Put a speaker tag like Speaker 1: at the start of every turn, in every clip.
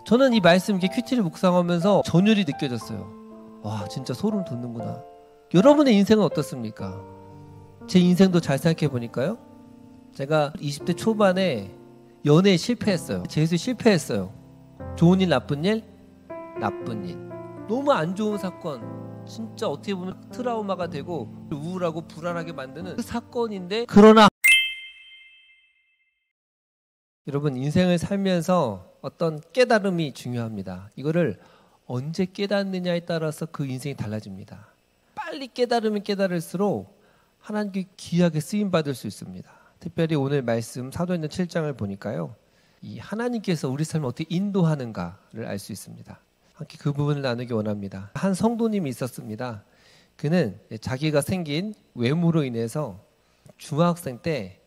Speaker 1: 저는 이 말씀 이렇게 큐티를 묵상하면서 전율이 느껴졌어요. 와, 진짜 소름 돋는구나. 여러분의 인생은 어떻습니까? 제 인생도 잘 생각해 보니까요. 제가 20대 초반에 연애에 실패했어요. 재수에 실패했어요. 좋은 일, 나쁜 일, 나쁜 일. 너무 안 좋은 사건. 진짜 어떻게 보면 트라우마가 되고 우울하고 불안하게 만드는 그 사건인데, 그러나 여러분, 인생을 살면서 어떤 깨달음이 중요합니다. 이거를 언제 깨닫느냐에 따라서 그 인생이 달라집니다. 빨리 깨달으면 깨달을수록 하나님께 귀하게 쓰임받을 수 있습니다. 특별히 오늘 말씀 사도행전 7장을 보니까요, 이 하나님께서 우리 삶을 어떻게 인도하는가를 알 수 있습니다. 함께 그 부분을 나누기 원합니다. 한 성도님이 있었습니다. 그는 자기가 생긴 외모로 인해서 중학생 때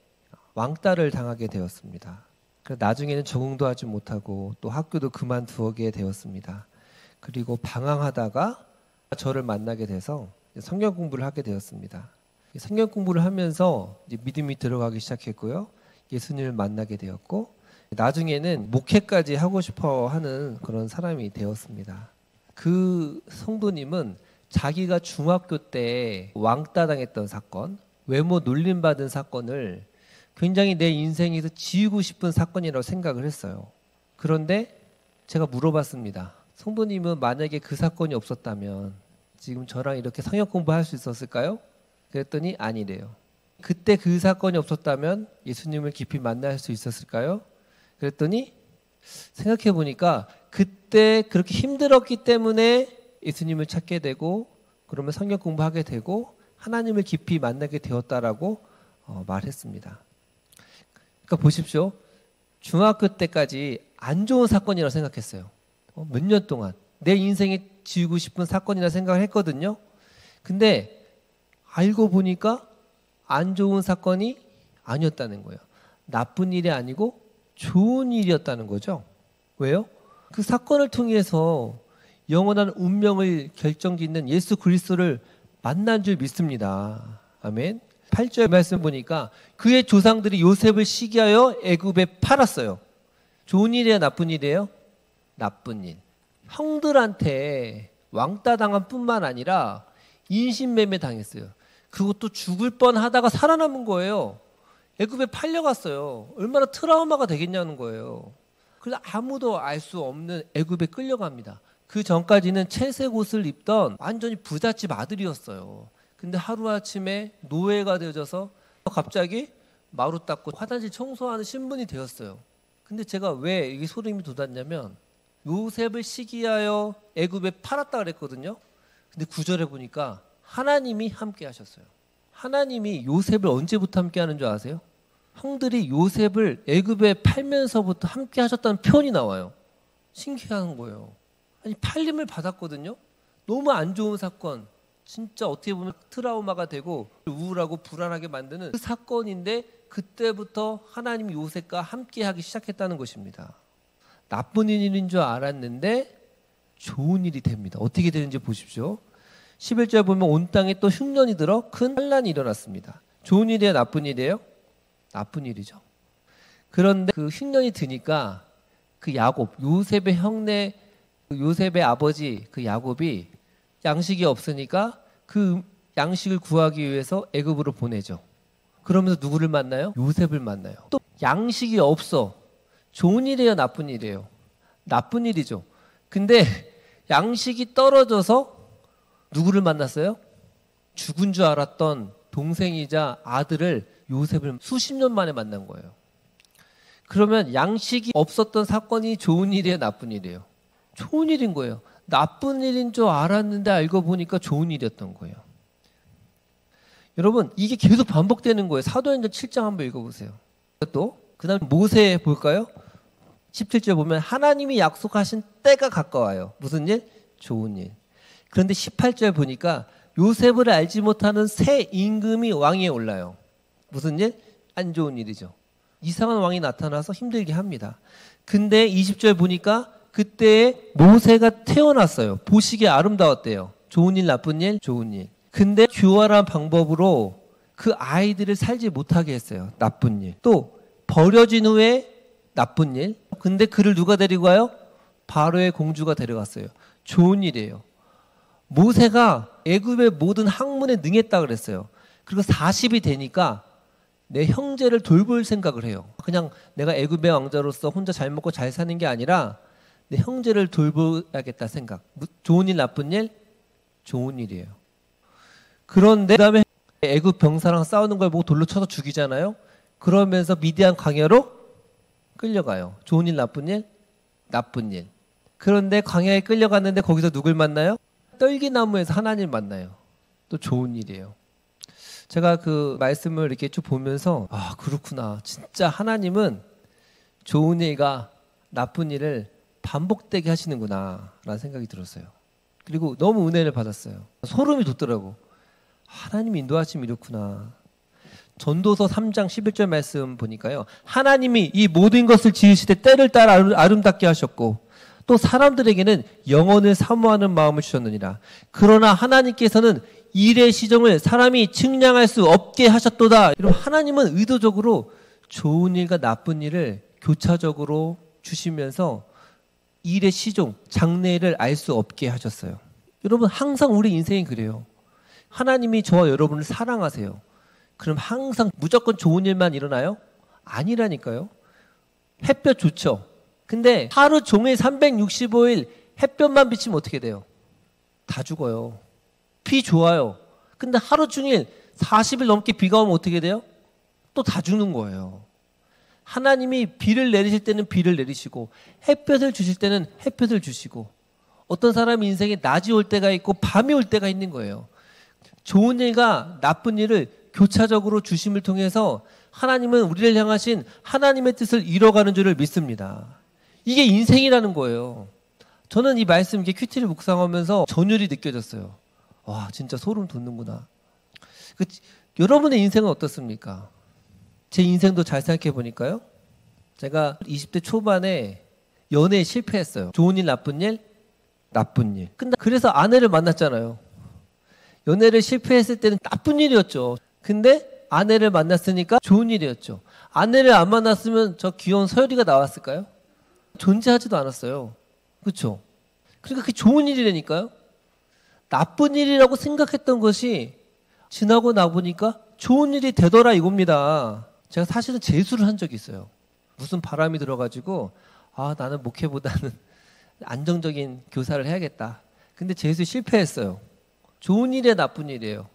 Speaker 1: 왕따를 당하게 되었습니다. 그래서 나중에는 적응도 하지 못하고 또 학교도 그만두게 되었습니다. 그리고 방황하다가 저를 만나게 돼서 성경 공부를 하게 되었습니다. 성경 공부를 하면서 이제 믿음이 들어가기 시작했고요. 예수님을 만나게 되었고, 나중에는 목회까지 하고 싶어 하는 그런 사람이 되었습니다. 그 성도님은 자기가 중학교 때 왕따 당했던 사건, 외모 놀림받은 사건을 굉장히 내 인생에서 지우고 싶은 사건이라고 생각을 했어요. 그런데 제가 물어봤습니다. 성도님은 만약에 그 사건이 없었다면 지금 저랑 이렇게 성역 공부할 수 있었을까요? 그랬더니 아니래요. 그때 그 사건이 없었다면 예수님을 깊이 만날 수 있었을까요? 그랬더니 생각해 보니까 그때 그렇게 힘들었기 때문에 예수님을 찾게 되고, 그러면 성경 공부하게 되고 하나님을 깊이 만나게 되었다라고 말했습니다. 그러니까 보십시오. 중학교 때까지 안 좋은 사건이라고 생각했어요. 몇 년 동안 내 인생에 지우고 싶은 사건이라 생각을 했거든요. 근데 알고 보니까 안 좋은 사건이 아니었다는 거예요. 나쁜 일이 아니고 좋은 일이었다는 거죠. 왜요? 그 사건을 통해서 영원한 운명을 결정짓는 예수 그리스도를 만난 줄 믿습니다. 아멘. 8절 말씀 보니까 그의 조상들이 요셉을 시기하여 애굽에 팔았어요. 좋은 일이에요, 나쁜 일이에요? 나쁜 일. 형들한테 왕따 당한 뿐만 아니라 인신매매 당했어요. 그것도 죽을 뻔하다가 살아남은 거예요. 애굽에 팔려갔어요. 얼마나 트라우마가 되겠냐는 거예요. 그래서 아무도 알 수 없는 애굽에 끌려갑니다. 그 전까지는 채색 옷을 입던 완전히 부잣집 아들이었어요. 근데 하루아침에 노예가 되어져서 갑자기 마루 닦고 화장실 청소하는 신분이 되었어요. 근데 제가 왜 이게 소름이 돋았냐면, 요셉을 시기하여 애굽에 팔았다 그랬거든요. 근데 9절에 보니까 하나님이 함께 하셨어요. 하나님이 요셉을 언제부터 함께 하는 줄 아세요? 형들이 요셉을 애굽에 팔면서부터 함께 하셨다는 표현이 나와요. 신기한 거예요. 아니, 팔림을 받았거든요. 너무 안 좋은 사건, 진짜 어떻게 보면 트라우마가 되고 우울하고 불안하게 만드는 그 사건인데, 그때부터 하나님이 요셉과 함께 하기 시작했다는 것입니다. 나쁜 일인 줄 알았는데 좋은 일이 됩니다. 어떻게 되는지 보십시오. 11절 보면 온 땅에 또 흉년이 들어 큰 환란이 일어났습니다. 좋은 일이에요, 나쁜 일이에요? 나쁜 일이죠. 그런데 그 흉년이 드니까 그 야곱, 요셉의 형네, 요셉의 아버지 그 야곱이 양식이 없으니까 그 양식을 구하기 위해서 애굽으로 보내죠. 그러면서 누구를 만나요? 요셉을 만나요. 또 양식이 없어. 좋은 일이에요, 나쁜 일이에요? 나쁜 일이죠. 근데 양식이 떨어져서 누구를 만났어요? 죽은 줄 알았던 동생이자 아들을, 요셉을 수십 년 만에 만난 거예요. 그러면 양식이 없었던 사건이 좋은 일이에요, 나쁜 일이에요? 좋은 일인 거예요. 나쁜 일인 줄 알았는데 알고 보니까 좋은 일이었던 거예요. 여러분, 이게 계속 반복되는 거예요. 사도행전 7장 한번 읽어보세요. 또 그 다음 모세 볼까요? 17절 보면 하나님이 약속하신 때가 가까워요. 무슨 일? 좋은 일. 그런데 18절 보니까 요셉을 알지 못하는 새 임금이 왕위에 올라요. 무슨 일? 안 좋은 일이죠. 이상한 왕이 나타나서 힘들게 합니다. 근데 20절 보니까 그때 모세가 태어났어요. 보시기에 아름다웠대요. 좋은 일, 나쁜 일? 좋은 일. 근데 교활한 방법으로 그 아이들을 살지 못하게 했어요. 나쁜 일. 또 버려진 후에 나쁜 일. 근데 그를 누가 데리고 가요? 바로의 공주가 데려갔어요. 좋은 일이에요. 모세가 애굽의 모든 학문에 능했다 그랬어요. 그리고 40이 되니까 내 형제를 돌볼 생각을 해요. 그냥 내가 애굽의 왕자로서 혼자 잘 먹고 잘 사는 게 아니라 내 형제를 돌봐야겠다 생각. 좋은 일, 나쁜 일? 좋은 일이에요. 그런데 그다음에 애굽 병사랑 싸우는 걸 보고 돌로 쳐서 죽이잖아요. 그러면서 미디안 광야로 끌려가요. 좋은 일, 나쁜 일? 나쁜 일. 그런데 광야에 끌려갔는데 거기서 누굴 만나요? 떨기나무에서 하나님 만나요. 또 좋은 일이에요. 제가 그 말씀을 이렇게 쭉 보면서 아, 그렇구나. 진짜 하나님은 좋은 일과 나쁜 일을 반복되게 하시는구나 라는 생각이 들었어요. 그리고 너무 은혜를 받았어요. 소름이 돋더라고. 하나님이 인도하심이 이렇구나. 전도서 3장 11절 말씀 보니까요. 하나님이 이 모든 것을 지으시되 때를 따라 아름답게 하셨고 또 사람들에게는 영혼을 사모하는 마음을 주셨느니라. 그러나 하나님께서는 일의 시종을 사람이 측량할 수 없게 하셨도다. 여러분, 하나님은 의도적으로 좋은 일과 나쁜 일을 교차적으로 주시면서 일의 시종, 장래를 알 수 없게 하셨어요. 여러분, 항상 우리 인생이 그래요. 하나님이 저와 여러분을 사랑하세요. 그럼 항상 무조건 좋은 일만 일어나요? 아니라니까요. 햇볕 좋죠. 근데 하루 종일 365일 햇볕만 비치면 어떻게 돼요? 다 죽어요. 비 좋아요. 근데 하루 종일 40일 넘게 비가 오면 어떻게 돼요? 또 다 죽는 거예요. 하나님이 비를 내리실 때는 비를 내리시고 햇볕을 주실 때는 햇볕을 주시고 어떤 사람의 인생에 낮이 올 때가 있고 밤이 올 때가 있는 거예요. 좋은 일과 나쁜 일을 교차적으로 주심을 통해서 하나님은 우리를 향하신 하나님의 뜻을 이뤄가는 줄을 믿습니다. 이게 인생이라는 거예요. 저는 이 말씀 이렇게 큐티를 묵상하면서 전율이 느껴졌어요. 와, 진짜 소름 돋는구나. 여러분의 인생은 어떻습니까? 제 인생도 잘 생각해 보니까요. 제가 20대 초반에 연애에 실패했어요. 좋은 일, 나쁜 일, 나쁜 일. 근데 그래서 아내를 만났잖아요. 연애를 실패했을 때는 나쁜 일이었죠. 근데 아내를 만났으니까 좋은 일이었죠. 아내를 안 만났으면 저 귀여운 서열이가 나왔을까요? 존재하지도 않았어요. 그렇죠? 그러니까 그게 좋은 일이라니까요. 나쁜 일이라고 생각했던 것이 지나고 나보니까 좋은 일이 되더라 이겁니다. 제가 사실은 재수를 한 적이 있어요. 무슨 바람이 들어가지고 아, 나는 목회보다는 안정적인 교사를 해야겠다. 근데 재수 실패했어요. 좋은 일이야, 나쁜 일이에요?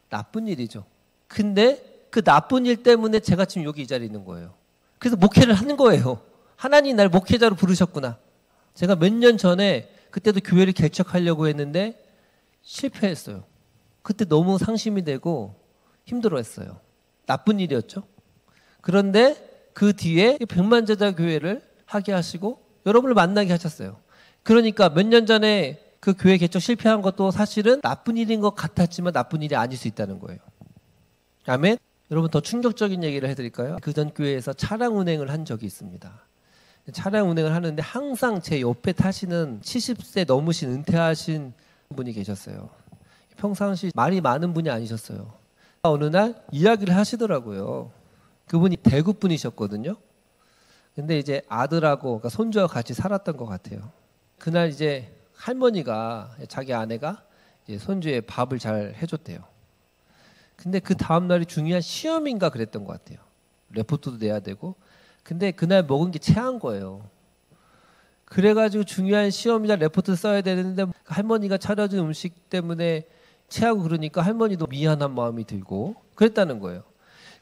Speaker 1: 나쁜 일이죠. 근데 그 나쁜 일 때문에 제가 지금 여기 이 자리에 있는 거예요. 그래서 목회를 하는 거예요. 하나님 날 목회자로 부르셨구나. 제가 몇 년 전에 그때도 교회를 개척하려고 했는데 실패했어요. 그때 너무 상심이 되고 힘들어했어요. 나쁜 일이었죠. 그런데 그 뒤에 백만제자 교회를 하게 하시고 여러분을 만나게 하셨어요. 그러니까 몇 년 전에 그 교회 개척 실패한 것도 사실은 나쁜 일인 것 같았지만 나쁜 일이 아닐 수 있다는 거예요. 아멘? 여러분 더 충격적인 얘기를 해드릴까요? 그 전 교회에서 차량 운행을 한 적이 있습니다. 차량 운행을 하는데 항상 제 옆에 타시는 70세 넘으신 은퇴하신 분이 계셨어요. 평상시 말이 많은 분이 아니셨어요. 어느 날 이야기를 하시더라고요. 그분이 대구 분이셨거든요. 근데 이제 아들하고 그러니까 손주와 같이 살았던 것 같아요. 그날 이제 할머니가 자기 아내가 이제 손주의 밥을 잘 해줬대요. 근데 그 다음 날이 중요한 시험인가 그랬던 것 같아요. 레포트도 내야 되고. 근데 그날 먹은 게 체한 거예요. 그래가지고 중요한 시험이나 레포트 써야 되는데 할머니가 차려준 음식 때문에 체하고 그러니까 할머니도 미안한 마음이 들고 그랬다는 거예요.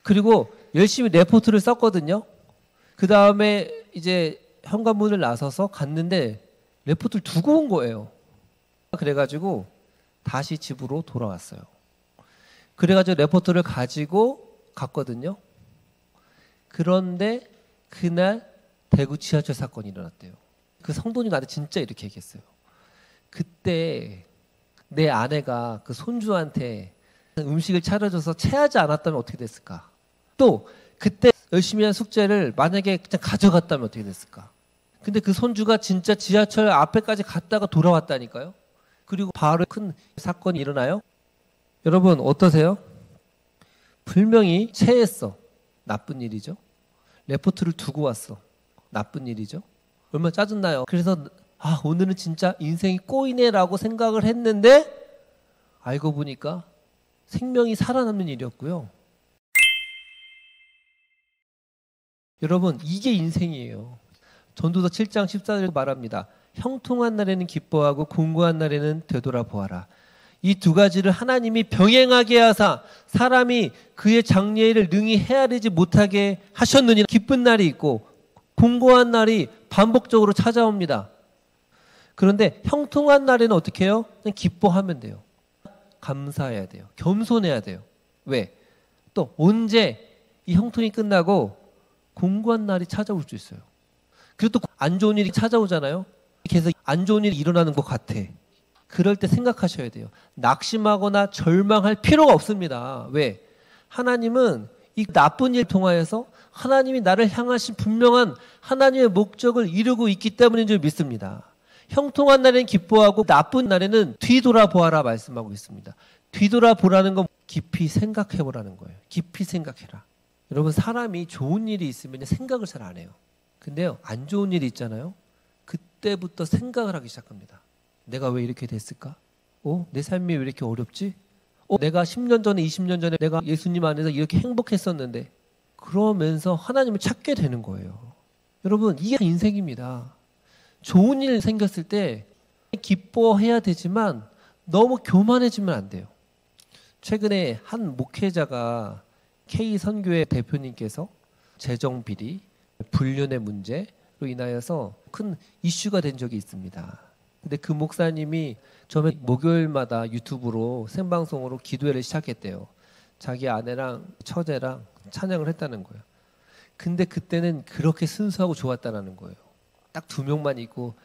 Speaker 1: 그리고 열심히 레포트를 썼거든요. 그 다음에 이제 현관문을 나서서 갔는데 레포트를 두고 온 거예요. 그래가지고 다시 집으로 돌아왔어요. 그래가지고 레포트를 가지고 갔거든요. 그런데 그날 대구 지하철 사건이 일어났대요. 그 성도님 나한테 진짜 이렇게 얘기했어요. 그때 내 아내가 그 손주한테 음식을 차려줘서 체하지 않았다면 어떻게 됐을까? 또 그때 열심히 한 숙제를 만약에 그냥 가져갔다면 어떻게 됐을까? 근데 그 손주가 진짜 지하철 앞에까지 갔다가 돌아왔다니까요. 그리고 바로 큰 사건이 일어나요. 여러분 어떠세요? 분명히 체했어. 나쁜 일이죠. 레포트를 두고 왔어. 나쁜 일이죠. 얼마나 짜증나요. 그래서 오늘은 진짜 인생이 꼬이네라고 생각을 했는데 알고 보니까 생명이 살아남는 일이었고요. 여러분, 이게 인생이에요. 전도서 7장 14절에 말합니다. 형통한 날에는 기뻐하고 공고한 날에는 되돌아보아라. 이 두 가지를 하나님이 병행하게 하사 사람이 그의 장래일을 능히 헤아리지 못하게 하셨느니 기쁜 날이 있고 공고한 날이 반복적으로 찾아옵니다. 그런데 형통한 날에는 어떻게 해요? 그냥 기뻐하면 돼요. 감사해야 돼요. 겸손해야 돼요. 왜? 또 언제 이 형통이 끝나고 공고한 날이 찾아올 수 있어요. 그리고 또 안 좋은 일이 찾아오잖아요. 계속 안 좋은 일이 일어나는 것 같아. 그럴 때 생각하셔야 돼요. 낙심하거나 절망할 필요가 없습니다. 왜? 하나님은 이 나쁜 일 통하여서 하나님이 나를 향하신 분명한 하나님의 목적을 이루고 있기 때문인 줄 믿습니다. 형통한 날에는 기뻐하고 나쁜 날에는 뒤돌아보아라 말씀하고 있습니다. 뒤돌아보라는 건 깊이 생각해보라는 거예요. 깊이 생각해라. 여러분, 사람이 좋은 일이 있으면 생각을 잘 안 해요. 근데요, 안 좋은 일이 있잖아요. 그때부터 생각을 하기 시작합니다. 내가 왜 이렇게 됐을까? 내 삶이 왜 이렇게 어렵지? 내가 10년 전에 20년 전에 내가 예수님 안에서 이렇게 행복했었는데, 그러면서 하나님을 찾게 되는 거예요. 여러분, 이게 인생입니다. 좋은 일 생겼을 때 기뻐해야 되지만 너무 교만해지면 안 돼요. 최근에 한 목회자가 K선교회 대표님께서 재정비리, 불륜의 문제로 인하여서 큰 이슈가 된 적이 있습니다. 근데 그 목사님이 처음에 목요일마다 유튜브로 생방송으로 기도회를 시작했대요. 자기 아내랑 처제랑 찬양을 했다는 거예요. 근데 그때는 그렇게 순수하고 좋았다는 거예요. 딱 2명만 있고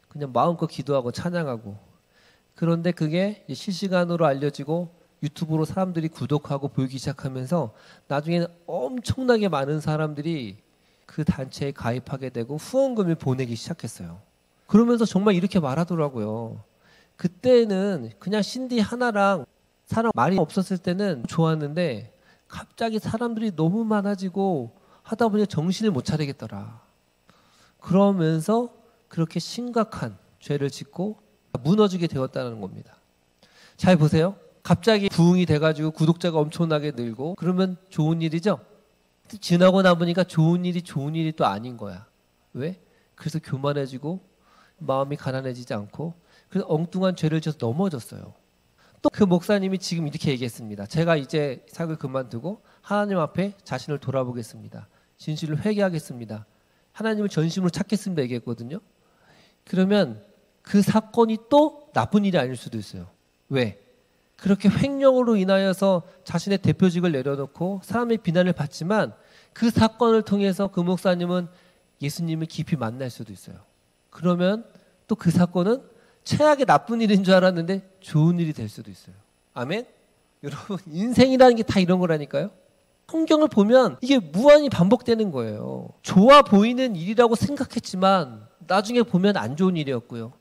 Speaker 1: 그냥 마음껏 기도하고 찬양하고. 그런데 그게 실시간으로 알려지고 유튜브로 사람들이 구독하고 보이기 시작하면서 나중에는 엄청나게 많은 사람들이 그 단체에 가입하게 되고 후원금을 보내기 시작했어요. 그러면서 정말 이렇게 말하더라고요. 그때는 그냥 신디 하나랑 사람 말이 없었을 때는 좋았는데 갑자기 사람들이 너무 많아지고 하다 보니 정신을 못 차리겠더라. 그러면서 그렇게 심각한 죄를 짓고 무너지게 되었다는 겁니다. 잘 보세요. 갑자기 부흥이 돼가지고 구독자가 엄청나게 늘고 그러면 좋은 일이죠? 지나고 나보니까 좋은 일이 또 아닌 거야. 왜? 그래서 교만해지고 마음이 가난해지지 않고 그래서 엉뚱한 죄를 지어서 넘어졌어요. 또 그 목사님이 지금 이렇게 얘기했습니다. 제가 이제 사역을 그만두고 하나님 앞에 자신을 돌아보겠습니다. 진실을 회개하겠습니다. 하나님을 전심으로 찾겠습니다. 얘기했거든요. 그러면 그 사건이 또 나쁜 일이 아닐 수도 있어요. 왜? 그렇게 횡령으로 인하여서 자신의 대표직을 내려놓고 사람의 비난을 받지만 그 사건을 통해서 그 목사님은 예수님을 깊이 만날 수도 있어요. 그러면 또 그 사건은 최악의 나쁜 일인 줄 알았는데 좋은 일이 될 수도 있어요. 아멘? 여러분, 인생이라는 게 다 이런 거라니까요. 성경을 보면 이게 무한히 반복되는 거예요. 좋아 보이는 일이라고 생각했지만 나중에 보면 안 좋은 일이었고요.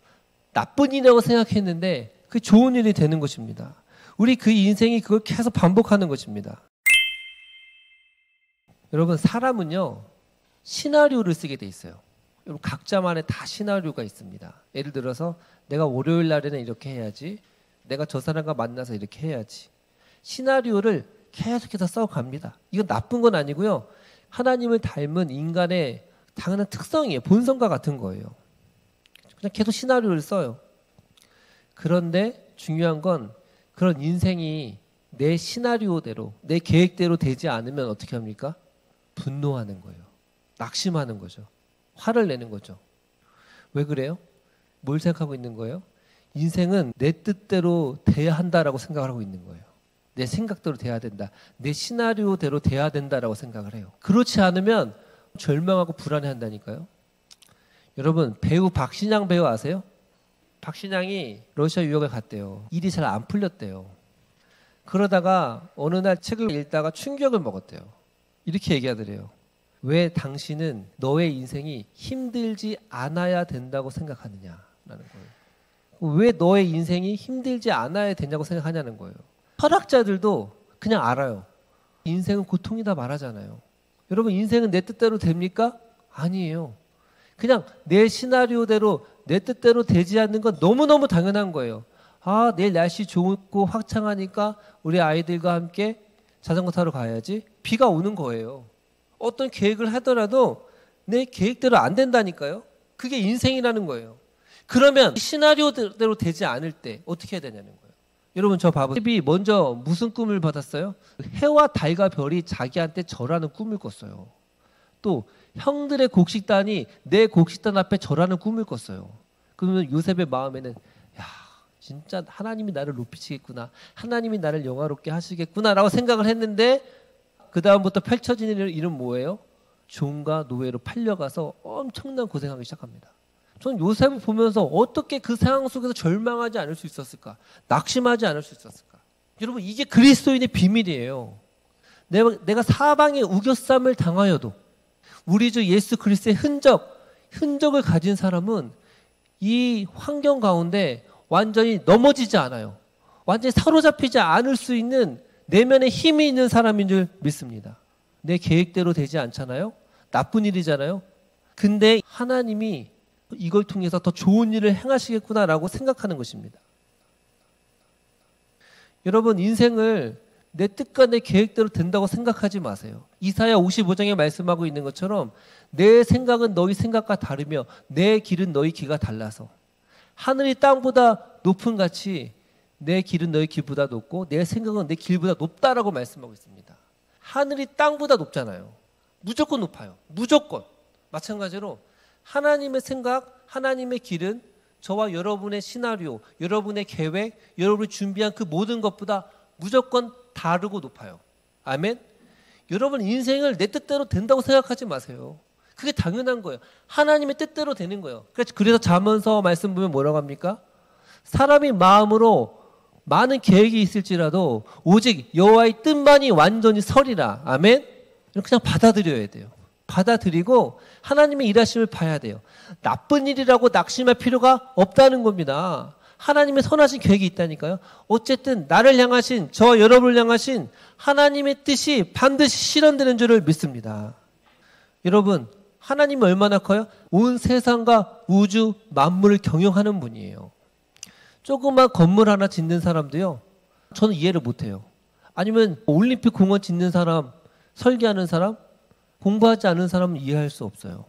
Speaker 1: 나쁜 일이라고 생각했는데 그 좋은 일이 되는 것입니다. 우리 그 인생이 그걸 계속 반복하는 것입니다. 여러분, 사람은요 시나리오를 쓰게 돼 있어요. 여러분, 각자만의 다 시나리오가 있습니다. 예를 들어서 내가 월요일 날에는 이렇게 해야지, 내가 저 사람과 만나서 이렇게 해야지. 시나리오를 계속해서 써갑니다. 이건 나쁜 건 아니고요. 하나님을 닮은 인간의 당연한 특성이에요. 본성과 같은 거예요. 그냥 계속 시나리오를 써요. 그런데 중요한 건 그런 인생이 내 시나리오대로, 내 계획대로 되지 않으면 어떻게 합니까? 분노하는 거예요. 낙심하는 거죠. 화를 내는 거죠. 왜 그래요? 뭘 생각하고 있는 거예요? 인생은 내 뜻대로 돼야 한다라고 생각을 하고 있는 거예요. 내 생각대로 돼야 된다. 내 시나리오대로 돼야 된다라고 생각을 해요. 그렇지 않으면 절망하고 불안해한다니까요. 여러분, 배우 박신양 배우 아세요? 박신양이 러시아 유학을 갔대요. 일이 잘 안 풀렸대요. 그러다가 어느 날 책을 읽다가 충격을 먹었대요. 이렇게 얘기하더래요. 왜 당신은 너의 인생이 힘들지 않아야 된다고 생각하느냐라는 거예요. 왜 너의 인생이 힘들지 않아야 되냐고 생각하냐는 거예요. 철학자들도 그냥 알아요. 인생은 고통이다 말하잖아요. 여러분, 인생은 내 뜻대로 됩니까? 아니에요. 그냥 내 시나리오대로 내 뜻대로 되지 않는 건 너무너무 당연한 거예요. 아, 내일 날씨 좋고 화창하니까 우리 아이들과 함께 자전거 타러 가야지. 비가 오는 거예요. 어떤 계획을 하더라도 내 계획대로 안 된다니까요. 그게 인생이라는 거예요. 그러면 시나리오대로 되지 않을 때 어떻게 해야 되냐는 거예요. 여러분 저 봐보세요. 이 먼저 무슨 꿈을 받았어요? 해와 달과 별이 자기한테 절하는 꿈을 꿨어요. 또 형들의 곡식단이 내 곡식단 앞에 절하는 꿈을 꿨어요. 그러면 요셉의 마음에는 야, 진짜 하나님이 나를 높이시겠구나. 하나님이 나를 영화롭게 하시겠구나라고 생각을 했는데 그 다음부터 펼쳐지는 일은 뭐예요? 종과 노예로 팔려가서 엄청난 고생하기 시작합니다. 저는 요셉을 보면서 어떻게 그 상황 속에서 절망하지 않을 수 있었을까? 낙심하지 않을 수 있었을까? 여러분 이게 그리스도인의 비밀이에요. 내가 사방에 우겨쌈을 당하여도 우리 주 예수 그리스도의 흔적을 가진 사람은 이 환경 가운데 완전히 넘어지지 않아요. 완전히 사로잡히지 않을 수 있는 내면에 힘이 있는 사람인 줄 믿습니다. 내 계획대로 되지 않잖아요. 나쁜 일이잖아요. 근데 하나님이 이걸 통해서 더 좋은 일을 행하시겠구나라고 생각하는 것입니다. 여러분 인생을 내 뜻과 내 계획대로 된다고 생각하지 마세요. 이사야 55장에 말씀하고 있는 것처럼 내 생각은 너희 생각과 다르며 내 길은 너희 길과 달라서 하늘이 땅보다 높은 같이 내 길은 너희 길보다 높고 내 생각은 내 길보다 높다라고 말씀하고 있습니다. 하늘이 땅보다 높잖아요. 무조건 높아요. 무조건. 마찬가지로 하나님의 생각, 하나님의 길은 저와 여러분의 시나리오, 여러분의 계획, 여러분이 준비한 그 모든 것보다 무조건 다르고 높아요. 아멘? 여러분 인생을 내 뜻대로 된다고 생각하지 마세요. 그게 당연한 거예요. 하나님의 뜻대로 되는 거예요. 그래서 잠언서 말씀 보면 뭐라고 합니까? 사람이 마음으로 많은 계획이 있을지라도 오직 여호와의 뜻만이 완전히 서리라. 아멘? 그냥 받아들여야 돼요. 받아들이고 하나님의 일하심을 봐야 돼요. 나쁜 일이라고 낙심할 필요가 없다는 겁니다. 하나님의 선하신 계획이 있다니까요. 어쨌든 나를 향하신, 저와 여러분을 향하신 하나님의 뜻이 반드시 실현되는 줄을 믿습니다. 여러분, 하나님이 얼마나 커요? 온 세상과 우주 만물을 경영하는 분이에요. 조그만 건물 하나 짓는 사람도요, 저는 이해를 못해요. 아니면 올림픽 공원 짓는 사람, 설계하는 사람, 공부하지 않은 사람은 이해할 수 없어요.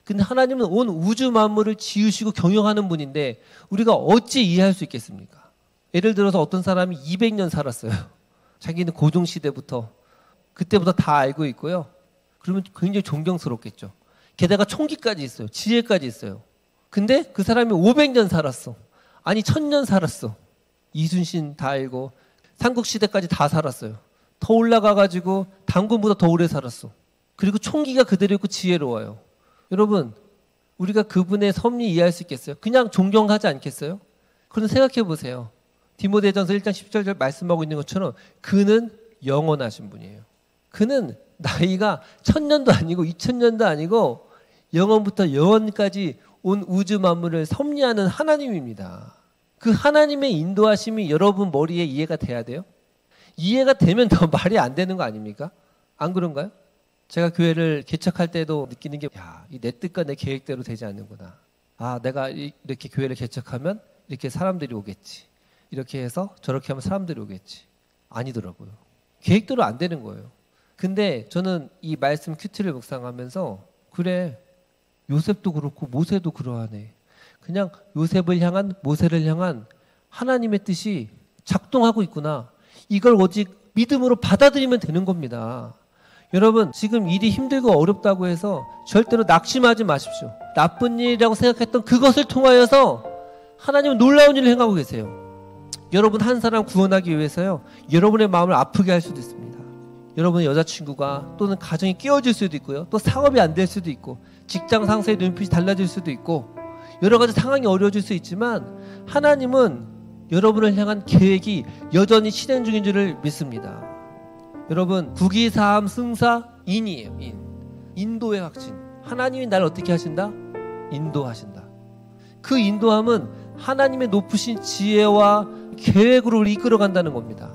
Speaker 1: 근데 하나님은 온 우주 만물을 지으시고 경영하는 분인데 우리가 어찌 이해할 수 있겠습니까? 예를 들어서 어떤 사람이 200년 살았어요. 자기는 고종시대부터 그때부터 다 알고 있고요. 그러면 굉장히 존경스럽겠죠. 게다가 총기까지 있어요. 지혜까지 있어요. 근데 그 사람이 500년 살았어. 아니 1000년 살았어. 이순신 다 알고 삼국시대까지 다 살았어요. 더 올라가가지고 당군보다 더 오래 살았어. 그리고 총기가 그대로 있고 지혜로워요. 여러분, 우리가 그분의 섭리 이해할 수 있겠어요? 그냥 존경하지 않겠어요? 그런데 생각해 보세요. 디모데전서 1장 17절 말씀하고 있는 것처럼 그는 영원하신 분이에요. 그는 나이가 1000년도 아니고 2000년도 아니고 영원부터 영원까지 온 우주 만물을 섭리하는 하나님입니다. 그 하나님의 인도하심이 여러분 머리에 이해가 돼야 돼요? 이해가 되면 더 말이 안 되는 거 아닙니까? 안 그런가요? 제가 교회를 개척할 때도 느끼는 게, 야, 이 내 뜻과 내 계획대로 되지 않는구나. 아, 내가 이렇게 교회를 개척하면 이렇게 사람들이 오겠지. 이렇게 해서 저렇게 하면 사람들이 오겠지. 아니더라고요. 계획대로 안 되는 거예요. 근데 저는 이 말씀 큐티를 묵상하면서 그래, 요셉도 그렇고 모세도 그러하네. 그냥 요셉을 향한, 모세를 향한 하나님의 뜻이 작동하고 있구나. 이걸 오직 믿음으로 받아들이면 되는 겁니다. 여러분, 지금 일이 힘들고 어렵다고 해서 절대로 낙심하지 마십시오. 나쁜 일이라고 생각했던 그것을 통하여서 하나님은 놀라운 일을 행하고 계세요. 여러분 한 사람 구원하기 위해서요, 여러분의 마음을 아프게 할 수도 있습니다. 여러분의 여자친구가 또는 가정이 깨어질 수도 있고요, 또 사업이 안 될 수도 있고, 직장 상사의 눈빛이 달라질 수도 있고, 여러 가지 상황이 어려워질 수 있지만 하나님은 여러분을 향한 계획이 여전히 실행 중인 줄을 믿습니다. 여러분, 국위사함 승사 인이에요. 인도의 확신. 하나님이 나를 어떻게 하신다? 인도하신다. 그 인도함은 하나님의 높으신 지혜와 계획으로 우리 이끌어간다는 겁니다.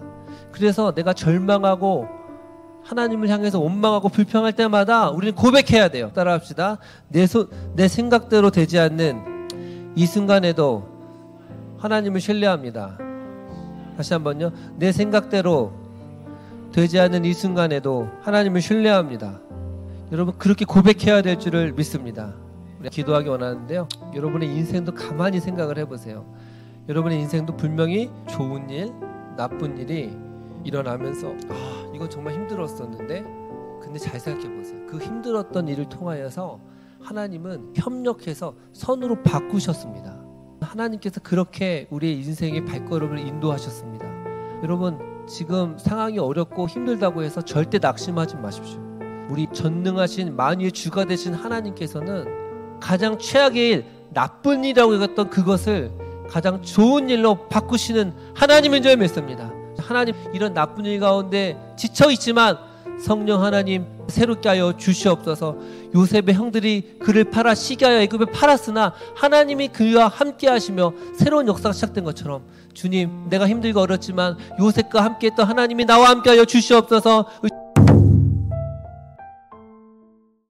Speaker 1: 그래서 내가 절망하고 하나님을 향해서 원망하고 불평할 때마다 우리는 고백해야 돼요. 따라합시다. 내 생각대로 되지 않는 이 순간에도 하나님을 신뢰합니다. 다시 한번요. 내 생각대로 되지 않는 이 순간에도 하나님을 신뢰합니다. 여러분 그렇게 고백해야 될 줄을 믿습니다. 우리 기도하기 원하는데요. 여러분의 인생도 가만히 생각을 해보세요. 여러분의 인생도 분명히 좋은 일, 나쁜 일이 일어나면서 이거 정말 힘들었었는데, 근데 잘 생각해보세요. 그 힘들었던 일을 통하여서 하나님은 협력해서 선으로 바꾸셨습니다. 하나님께서 그렇게 우리의 인생의 발걸음을 인도하셨습니다. 여러분 지금 상황이 어렵고 힘들다고 해서 절대 낙심하지 마십시오. 우리 전능하신 만유의 주가 되신 하나님께서는 가장 최악의 일, 나쁜 일이라고 여겼던 그것을 가장 좋은 일로 바꾸시는 하나님인 줄 믿습니다. 하나님, 이런 나쁜 일 가운데 지쳐있지만 성령 하나님 새롭게 하여 주시옵소서. 요셉의 형들이 그를 팔아 시게 하여 애굽에 팔았으나 하나님이 그와 함께 하시며 새로운 역사가 시작된 것처럼, 주님, 내가 힘들고 어렵지만 요셉과 함께 했던 하나님이 나와 함께 하여 주시옵소서.